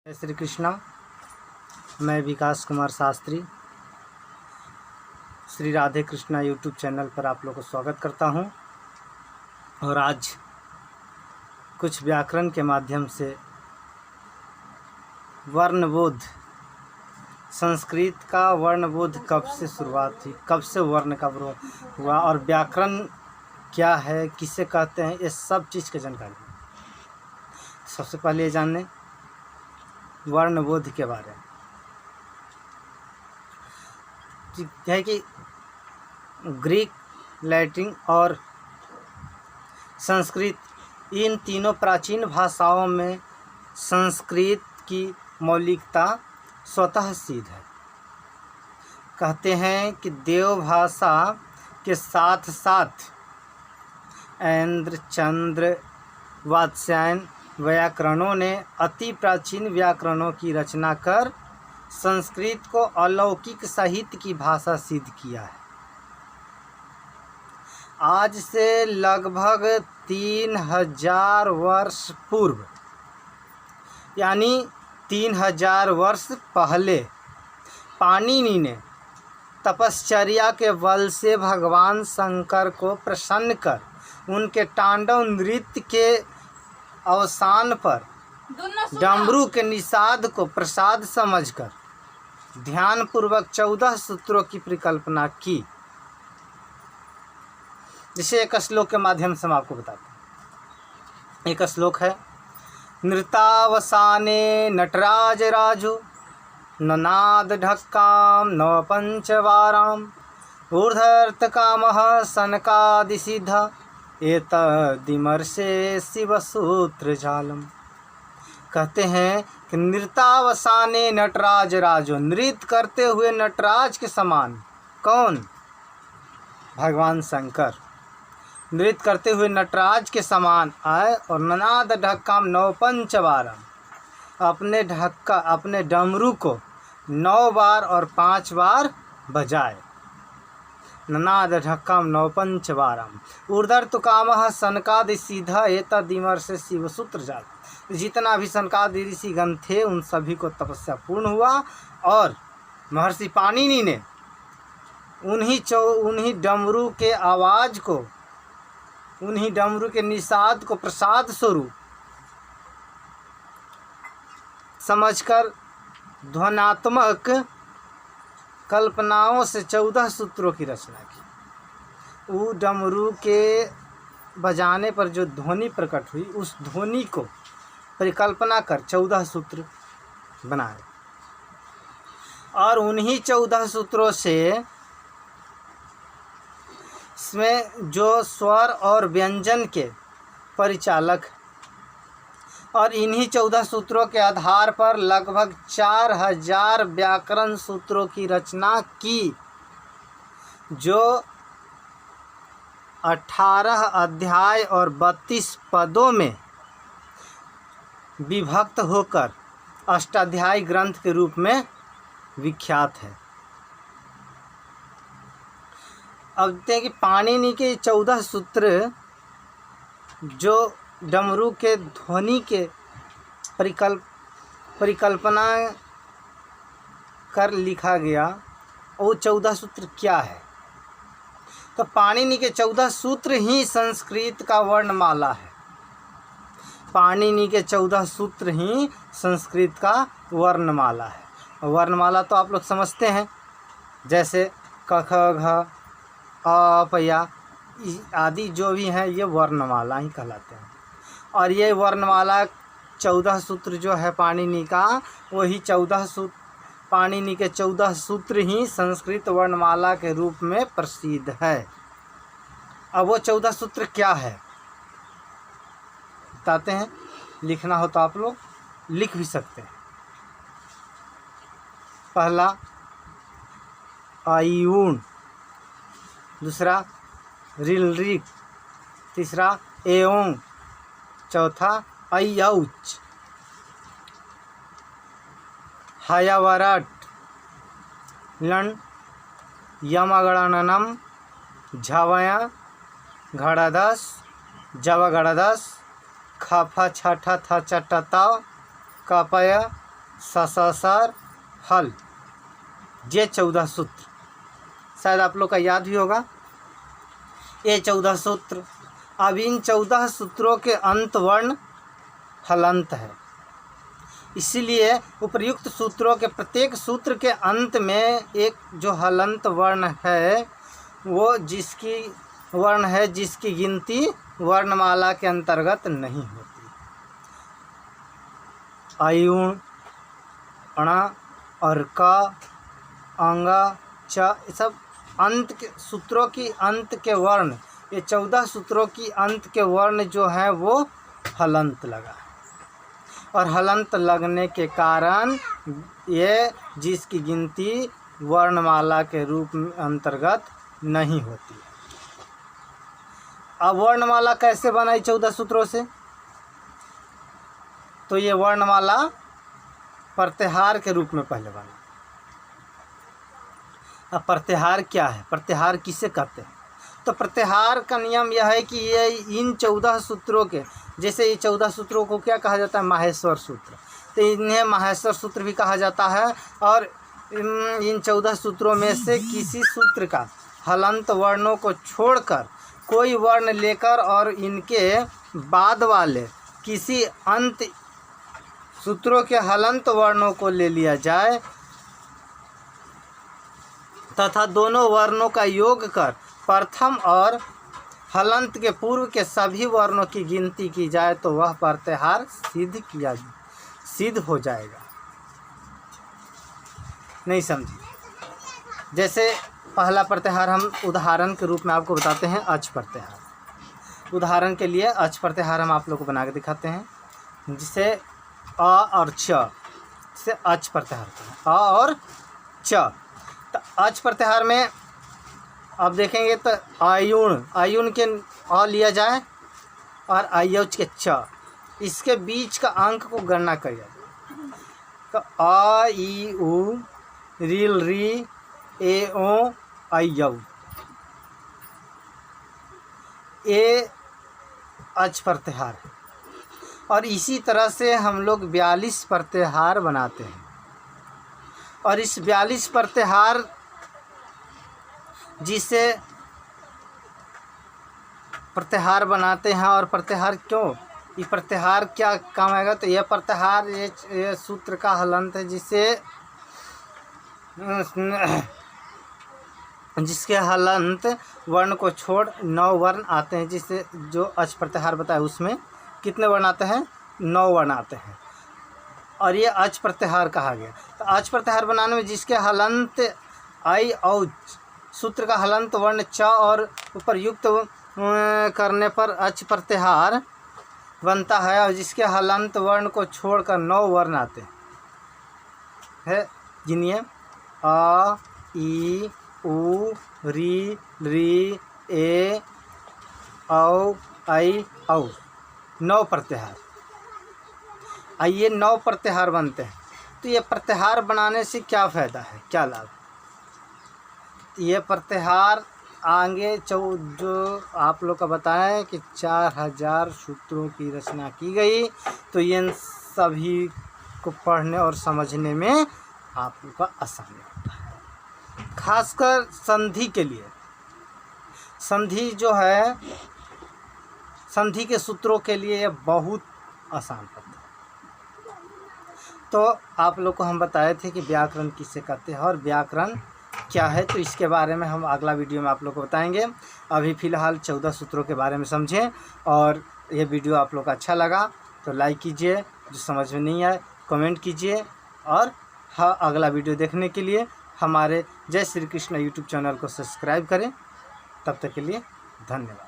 जय श्री कृष्णा। मैं विकास Kumar Shastri Shri Radhe Krishna YouTube channel पर आप लोगों को स्वागत करता हूं। और आज कुछ व्याकरण के माध्यम से वर्णबोध, संस्कृत का वर्णबोध कब से शुरुआत हुई, कब से वर्ण का हुआ और व्याकरण क्या है, किसे कहते हैं, ये सब चीज़ की जानकारी। सबसे पहले ये जान लें वर्णबोध के बारे में है कि ग्रीक, लैटिन और संस्कृत, इन तीनों प्राचीन भाषाओं में संस्कृत की मौलिकता स्वतः सिद्ध है। कहते हैं कि देव भाषा के साथ साथ ऐन्द्र, चंद्र, वात्स्यायन व्याकरणों ने अति प्राचीन व्याकरणों की रचना कर संस्कृत को अलौकिक साहित्य की भाषा सिद्ध किया है। आज से लगभग 3000 वर्ष पूर्व, यानी 3000 वर्ष पहले पाणिनि ने तपश्चर्या के बल से भगवान शंकर को प्रसन्न कर उनके तांडव नृत्य के अवसान पर डमरू के निषाद को प्रसाद समझकर ध्यानपूर्वक 14 सूत्रों की परिकल्पना की, जिसे एक श्लोक के माध्यम से मैं आपको बताता हूँ। एक श्लोक है, नृतावसाने नटराज राजु ननाद ढक्काम नव पंचवाराम ऊर्धर्थ कामः सनकादिसिद्ध एतदिमर्षे शिवसूत्र जालम। कहते हैं कि नृतावसाने नटराज राजो, नृत्य करते हुए नटराज के समान। कौन? भगवान शंकर नृत्य करते हुए नटराज के समान आए और ननाद ढक्काम नव पंचवारम, अपने डमरू को 9 बार और 5 बार बजाए। ननाद ढक्काम नव पंचवारम ऊर्धर्थ कामः सनकादि सीधा एतदिमर से शिवसूत्र जाल। जितना भी सनकादि ऋषिगण थे उन सभी को तपस्या पूर्ण हुआ और महर्षि पाणिनि ने उन्हीं डमरू के आवाज़ को, उन्हीं डमरू के निषाद को प्रसाद स्वरूप समझकर ध्वनात्मक कल्पनाओं से 14 सूत्रों की रचना की। वो डमरू के बजाने पर जो ध्वनि प्रकट हुई, उस ध्वनि को परिकल्पना कर 14 सूत्र बनाए और उन्हीं 14 सूत्रों से इसमें जो स्वर और व्यंजन के परिचालक और इन्हीं 14 सूत्रों के आधार पर लगभग 4000 व्याकरण सूत्रों की रचना की, जो 18 अध्याय और 32 पदों में विभक्त होकर अष्टाध्यायी ग्रंथ के रूप में विख्यात है। अब देखते हैं कि पाणिनि के 14 सूत्र जो डमरू के ध्वनि के परिकल्पना कर लिखा गया, वो 14 सूत्र क्या है? तो पाणिनि के 14 सूत्र ही संस्कृत का वर्णमाला है। पाणिनि के 14 सूत्र ही संस्कृत का वर्णमाला है। वर्णमाला तो आप लोग समझते हैं, जैसे क ख घ अ प या आदि जो भी हैं ये वर्णमाला ही कहलाते हैं। और ये वर्णमाला 14 सूत्र जो है पाणिनि का, वही 14 सूत्र, पाणिनि के 14 सूत्र ही संस्कृत वर्णमाला के रूप में प्रसिद्ध है। अब वो 14 सूत्र क्या है बताते हैं। लिखना हो तो आप लोग लिख भी सकते हैं। पहला आयुण, दूसरा ऋलृक, तीसरा एओं, चौथा अयौच, हयावरट, लं यमगणनम, झवया घड़दस, जवगड़दस, खफा छठा था चटता, कपय सससर हल, ये 14 सूत्र शायद आप लोग का याद ही होगा। ये 14 सूत्र, अब इन 14 सूत्रों के अंत वर्ण हलंत है। इसीलिए उपर्युक्त सूत्रों के प्रत्येक सूत्र के अंत में एक जो हलंत वर्ण है वो जिसकी गिनती वर्णमाला के अंतर्गत नहीं होती। अयुण, अणा, अर्का, अंगा, च, ये सब अंत के सूत्रों की अंत के वर्ण, ये 14 सूत्रों की अंत के वर्ण जो हैं वो हलंत लगा, और हलंत लगने के कारण ये जिसकी गिनती वर्णमाला के रूप में अंतर्गत नहीं होती। अब वर्णमाला कैसे बनाई 14 सूत्रों से? तो ये वर्णमाला प्रत्याहार के रूप में पहले बना। अब प्रत्याहार क्या है, प्रत्याहार किसे कहते हैं? तो प्रत्याहार का नियम यह है कि ये इन 14 सूत्रों के, जैसे ये 14 सूत्रों को क्या कहा जाता है? माहेश्वर सूत्र। तो इन्हें माहेश्वर सूत्र भी कहा जाता है। और इन 14 सूत्रों में से किसी सूत्र का हलंत वर्णों को छोड़कर कोई वर्ण लेकर और इनके बाद वाले किसी अंत सूत्रों के हलंत वर्णों को ले लिया जाए तथा दोनों वर्णों का योग कर प्रथम और हलंत के पूर्व के सभी वर्णों की गिनती की जाए तो वह प्रत्याहार सिद्ध हो जाएगा। नहीं समझे? जैसे पहला प्रत्याहार हम उदाहरण के रूप में आपको बताते हैं, अच प्रत्याहार। उदाहरण के लिए अच प्रत्याहार हम आप लोग को बना के दिखाते हैं, जिसे अ और च से अच प्रत्याहार, अ और च। तो अच प्रत्याहार में अब देखेंगे तो आयुण के अ लिया जाए और आयुच के च, इसके बीच का अंक को गणना किया जाए। तो अ ई उ रील री ए ओ अयौ, ये अच प्रत्याहार है। और इसी तरह से हम लोग 42 प्रत्याहार बनाते हैं। और इस 42 प्रत्याहार जिसे प्रत्याहार बनाते हैं, और प्रत्याहार क्यों, ये प्रत्याहार क्या काम आएगा? तो यह प्रत्याहार ये सूत्र का हलंत है जिसके हलंत वर्ण को छोड़ 9 वर्ण आते हैं। जिससे जो अच प्रत्याहार बताया उसमें कितने वर्ण आते हैं? 9 वर्ण आते हैं, और ये अच प्रत्याहार कहा गया। तो अच प्रत्याहार बनाने में जिसके हलंत आई और सूत्र का हलंत वर्ण च और उपर्युक्त करने पर अच प्रत्याहार बनता है, और जिसके हलंत वर्ण को छोड़कर 9 वर्ण आते हैं। जिन्हें अ ई उ री री ए औ आई औ, 9 प्रत्याहार। आइए 9 प्रत्याहार बनते हैं। तो ये प्रत्याहार बनाने से क्या फ़ायदा है, क्या लाभ? ये प्रत्याहार आगे जो आप लोग का बताएं कि 4000 सूत्रों की रचना की गई, तो ये सभी को पढ़ने और समझने में आप लोग का आसानी होता है। खासकर संधि के लिए, संधि जो है, संधि के सूत्रों के लिए ये बहुत आसान पड़ता है। तो आप लोग को हम बताए थे कि व्याकरण किसे कहते हैं और व्याकरण क्या है, तो इसके बारे में हम अगला वीडियो में आप लोग को बताएंगे। अभी फ़िलहाल 14 सूत्रों के बारे में समझें। और ये वीडियो आप लोग को अच्छा लगा तो लाइक कीजिए, जो समझ में नहीं आए कमेंट कीजिए, और हाँ, अगला वीडियो देखने के लिए हमारे जय श्री कृष्ण यूट्यूब चैनल को सब्सक्राइब करें। तब तक के लिए धन्यवाद।